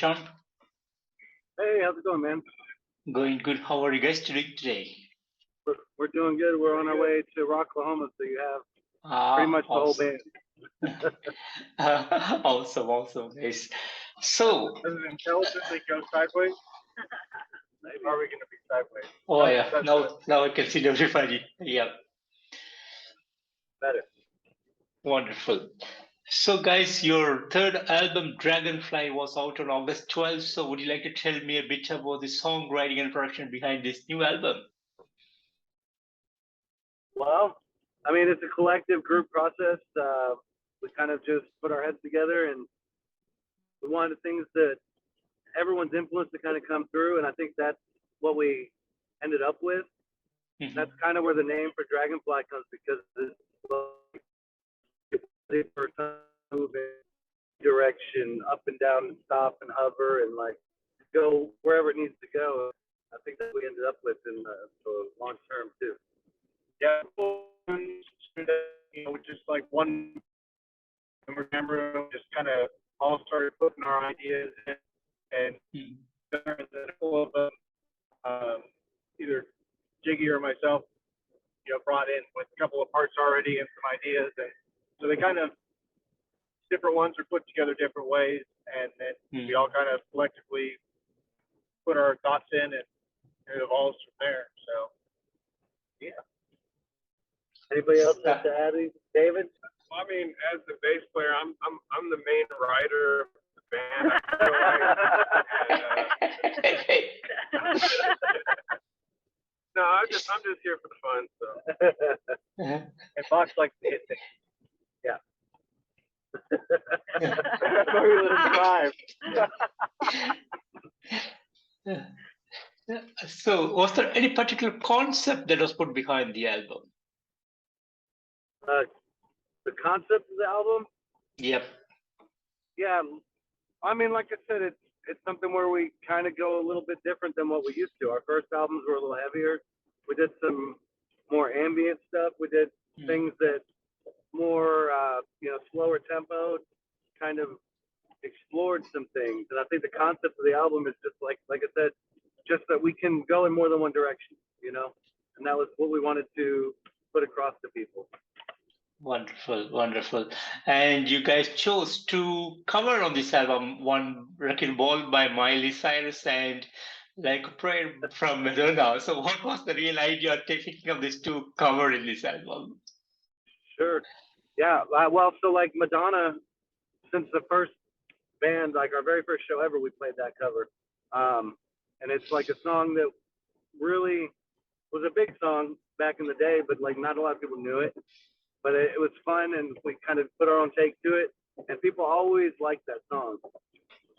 Sean? Hey, how's it going, man? Going good. How are you guys doing today? We're doing good. We're on our way to Rocklahoma, so you have pretty much the whole Awesome. band. Awesome, guys. So, Does it intelligently go sideways? Maybe. Are we going to be sideways? oh yeah, now I can see everybody. Yeah, Better. wonderful. So, guys, your third album, Dragonfly, was out on August 12th. So, would you like to tell me a bit about the songwriting and production behind this new album? Well, I mean, it's a collective group process. We kind of just put our heads together, and we wanted things that everyone's influence to kind of come through, and I think that's what we ended up with. Mhm. That's kind of where the name for Dragonfly comes, because it's for moving direction, up and down and stop and hover and like go wherever it needs to go. I think that we ended up with in the long term too. Yeah, just like one, and remember, just kind of all started putting our ideas in, and then all of them, either Jiggy or myself, brought in with a couple of parts already and some ideas, and so they kind of different ones are put together different ways, and then we all kind of collectively put our thoughts in, and it evolves from there. So, yeah. Anybody else have to add, David? I mean, as the bass player, I'm the main writer of the band. No, I'm just here for the fun. So. And Bach likes to hit things. Yeah. That's why we let him drive. So, was there any particular concept that was put behind the album? The concept of the album? Yep. Yeah, I mean, like I said, it's something where we kind of go a little bit different than what we used to. Our first albums were a little heavier. We did some more ambient stuff. We did things that more, slower tempo, kind of explored some things. And I think the concept of the album is just like I said, just that we can go in more than one direction, and that was what we wanted to put across to people. Wonderful. And you guys chose to cover on this album one Wrecking Ball by Miley Cyrus and Like a Prayer from Madonna. So what was the real idea of thinking of these two cover in this album? Sure. Yeah. Well, so like Madonna, since the first band, like our very first show ever, we played that cover. And it's like a song that really was a big song back in the day, but like not a lot of people knew it. But it was fun, and we kind of put our own take to it, and people always liked that song.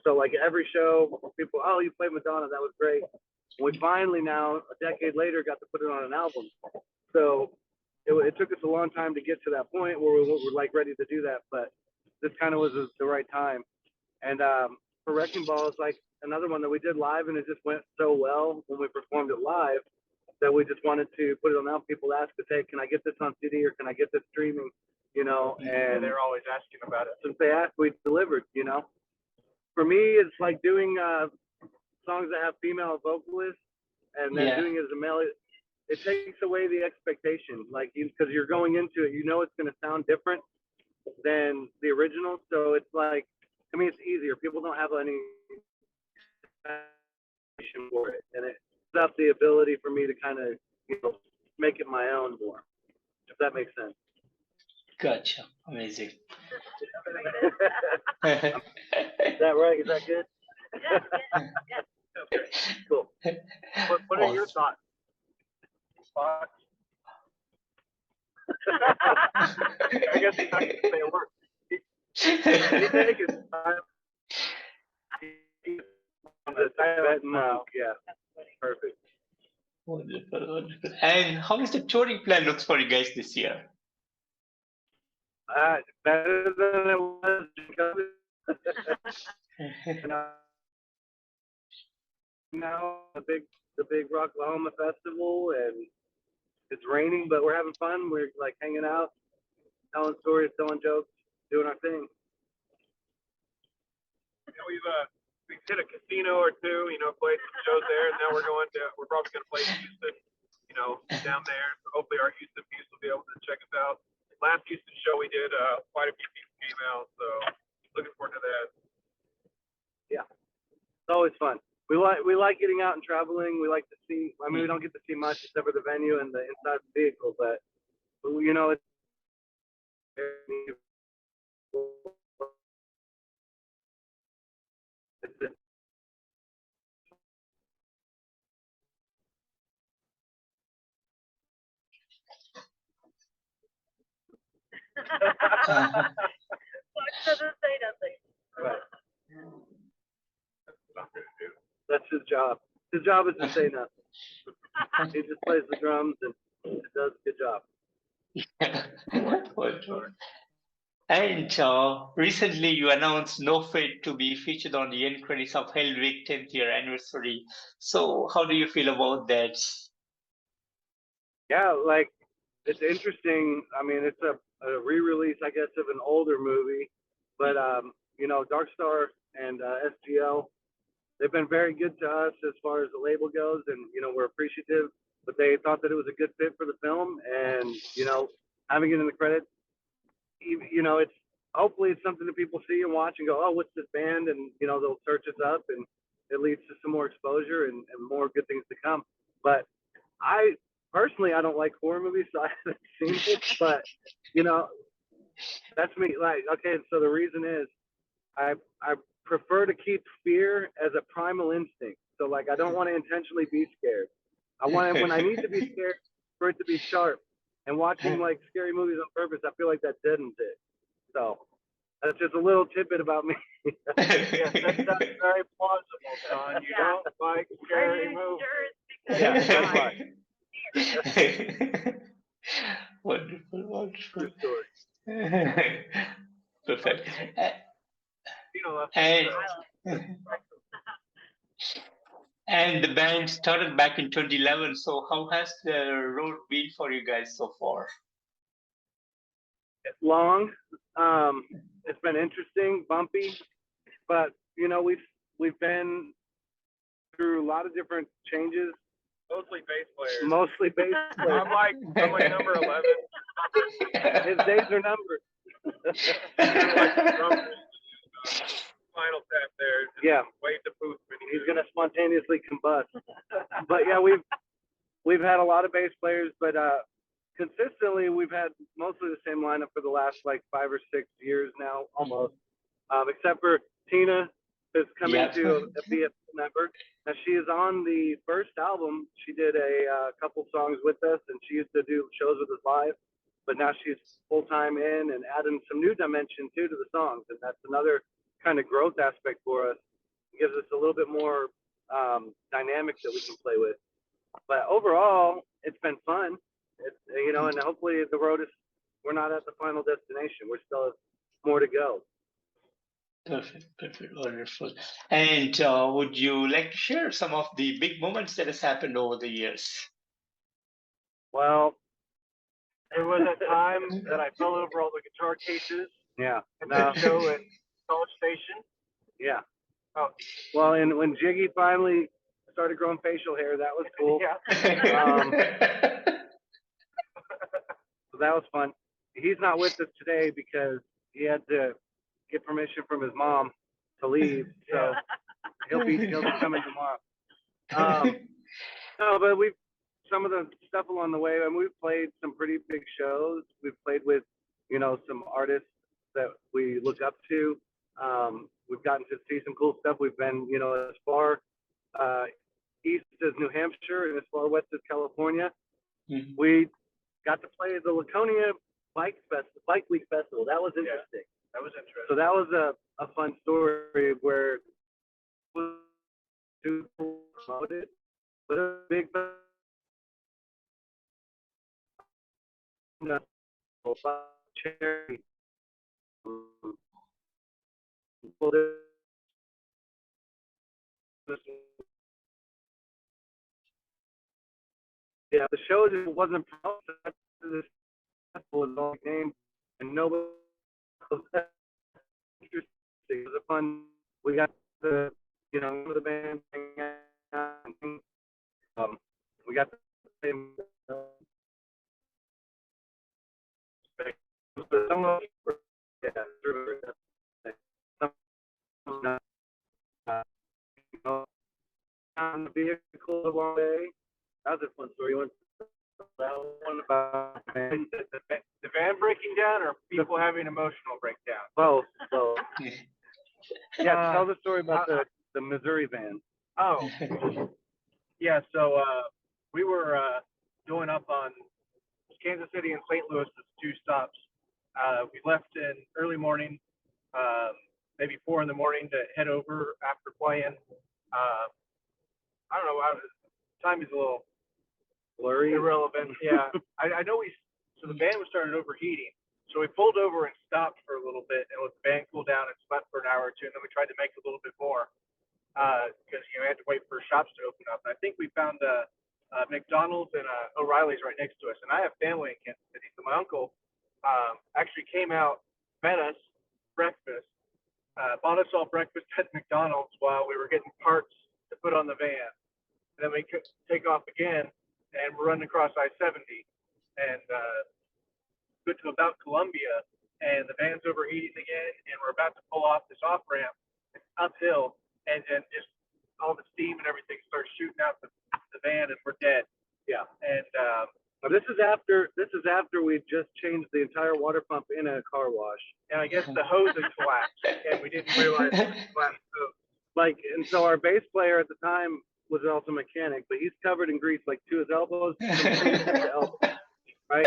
So like every show, people, oh, you played Madonna, that was great. We finally now, a decade later, got to put it on an album. So it took us a long time to get to that point where we were like ready to do that, but this kind of was the right time. And for Wrecking Ball is like another one that we did live, and it just went so well when we performed it live that we just wanted to put it on now. People ask us, hey, can I get this on CD or can I get this streaming? And they're always asking about it. Since they asked, we delivered, For me, it's like doing songs that have female vocalists and then doing it as a male. It takes away the expectation, like, because you're going into it, it's going to sound different than the original. So it's like, I mean, it's easier. People don't have any expectation for it. And it's up the ability for me to kind of, make it my own more, if that makes sense. Gotcha. Amazing. Is that right? Is that good? Yeah. Cool. What are your thoughts? I guess he's not going to say a word. He take his time. Yeah, perfect. Wonderful. And how is the touring plan looks for you guys this year? Better than it was. Now the big Rocklahoma festival, and it's raining, but we're having fun. We're like hanging out, telling stories, telling jokes, doing our thing. Yeah, we hit a casino or two, played some shows there, and now we're probably going to play Houston, down there. So hopefully our Houston piece will be able to check us out. Last Houston show we did, quite a few people came out, so looking forward to that. Yeah, it's always fun. We like getting out and traveling. We like to see. I mean, we don't get to see much except for the venue and the inside of the vehicle, but it's doesn't say nothing. Right. That's his job. His job is to say nothing. He just plays the drums and does a good job. And recently you announced No Fate to be featured on the end credits of Hell Week 10th year anniversary. So how do you feel about that? Yeah, like it's interesting. I mean, it's a re-release, I guess, of an older movie, but Dark Star and SGL, they've been very good to us as far as the label goes, and we're appreciative. But they thought that it was a good fit for the film, and having it in the credits, it's hopefully it's something that people see and watch and go, oh, what's this band? And they'll search us up, and it leads to some more exposure and more good things to come. But I personally don't like horror movies, so I haven't seen it. But that's me. Like, okay, so the reason is I prefer to keep fear as a primal instinct. So like I don't want to intentionally be scared. I want when I need to be scared for it to be sharp. And watching like scary movies on purpose, I feel like that deadens it. So that's just a little tidbit about me. Yes, that sounds very plausible, Don. You don't like scary movies. Yeah, that's why. Wonderful. True story. Perfect. And the band started back in 2011. So how has the road been for you guys so far? It's long. It's been interesting, bumpy, but we've been through a lot of different changes. Mostly bass players. Mostly bass players. I'm like number 11. His days are numbered. Like the drummers, Final Tap there. Yeah. Wait the booth. He's gonna spontaneously combust. But yeah, we've had a lot of bass players, but consistently we've had mostly the same lineup for the last like 5 or 6 years now, almost. Except for Tina has come into a BF member. Now she is on the first album. She did a couple songs with us, and she used to do shows with us live. But now she's full time in and adding some new dimension too to the songs, and that's another kind of growth aspect for us. It gives us a little bit more dynamics that we can play with. But overall, it's been fun. It's, and hopefully the road is. We're not at the final destination. We're still more to go. Perfect, wonderful. And would you like to share some of the big moments that has happened over the years? Well, there was a time that I fell over all the guitar cases. Yeah. At that show at College Station. Yeah. Oh. Well, and when Jiggy finally started growing facial hair, that was cool. Yeah. So that was fun. He's not with us today because he had to get permission from his mom to leave. So he'll be coming tomorrow. No, but some of the stuff along the way, and we've played some pretty big shows. We've played with, some artists that we look up to. We've gotten to see some cool stuff. We've been, as far east as New Hampshire and as far west as California. Mm-hmm. We got to play the Laconia Bike Week Festival. That was interesting. Yeah, that was interesting. So that was a fun story where it was promoted, but a big charity. Yeah, the show just wasn't promoted. This festival was all name, and nobody was interesting. It was a fun. We got to you know, some of the bands we got the same. Some of yeah, on the vehicle a long way. That was a fun story. You want that one about the van breaking down or people having emotional breakdown? both. Yeah, tell the story about the Missouri van. Oh, yeah. So we were going up on Kansas City and St. Louis as 2 stops. We left in early morning, maybe 4 in the morning to head over after playing. I don't know. Time is a little Blurry. irrelevant. Yeah, I know so the band was started overheating. So we pulled over and stopped for a little bit and let the band cool down and slept for an hour or 2. And then we tried to make a little bit more because we had to wait for shops to open up. And I think we found McDonald's and O'Reilly's right next to us. And I have family in Kansas City. So my uncle actually came out, met us, breakfast, bought us all breakfast at McDonald's while we were getting parts to put on the van. And then we could take off again, and we're running across I-70 and go to about Columbia, and the van's overheating again, and we're about to pull off this off ramp uphill, and then just all the steam and everything starts shooting out the van, and we're dead. Yeah. And this is after we just changed the entire water pump in a car wash. And I guess the hose had collapsed, and we didn't realize it was collapsed hose. Like, and so our bass player at the time was also a mechanic, but he's covered in grease, like to his elbows, to elbows, right?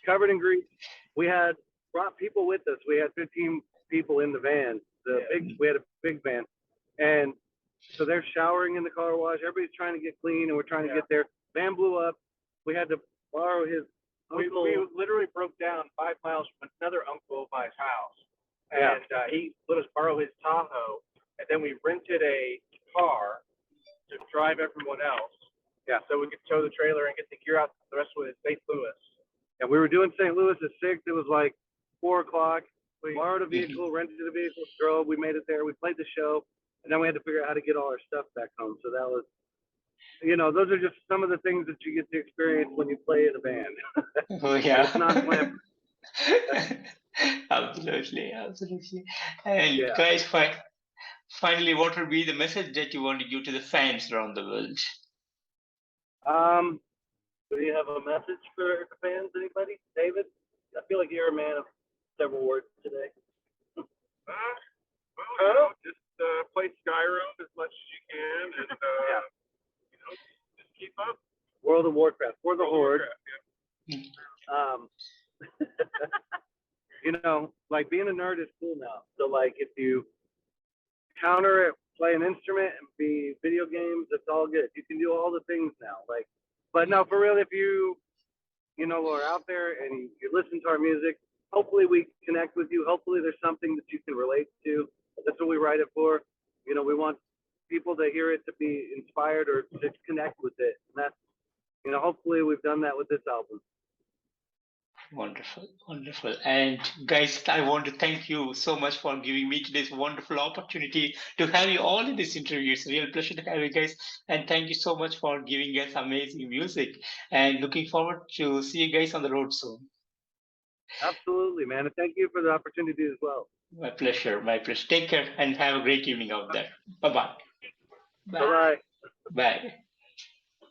Covered in grease. We had brought people with us. We had 15 people in the van. We had a big van, and so they're showering in the car wash. Everybody's trying to get clean, and we're trying to get there. Van blew up. We had to borrow his uncle. We literally broke down 5 miles from another uncle by his house, and he let us borrow his Tahoe, and then we rented a car to drive everyone else. Yeah, so we could tow the trailer and get the gear out the rest of it in St. Louis. And we were doing St. Louis at 6. It was like 4 o'clock. We borrowed a vehicle, rented a vehicle, drove. We made it there. We played the show, and then we had to figure out how to get all our stuff back home. So that was, you know, those are just some of the things that you get to experience when you play in a band. Oh yeah. It's not glamorous. Absolutely. And guys, finally, what would be the message that you want to give to the fans around the world? Do you have a message for the fans, anybody? David? I feel like you're a man of several words today. Just play Skyrim as much as you can, and just keep up. World of Warcraft, for the Horde. You know, like being a nerd is cool now. So like if you counter it, play an instrument and be video games, it's all good. You can do all the things now. Like, but no, for real, if you are out there and you listen to our music, hopefully we connect with you. Hopefully there's something that you can relate to. That's what we write it for. You know, we want people to hear it, to be inspired or to connect with it. And that's, you know, hopefully we've done that with this album. Wonderful. And guys, I want to thank you so much for giving me today's wonderful opportunity to have you all in this interview. It's a real pleasure to have you guys. And thank you so much for giving us amazing music. And looking forward to see you guys on the road soon. Absolutely, man. And thank you for the opportunity as well. My pleasure. Take care and have a great evening out there. Bye-bye. Bye-bye. Bye.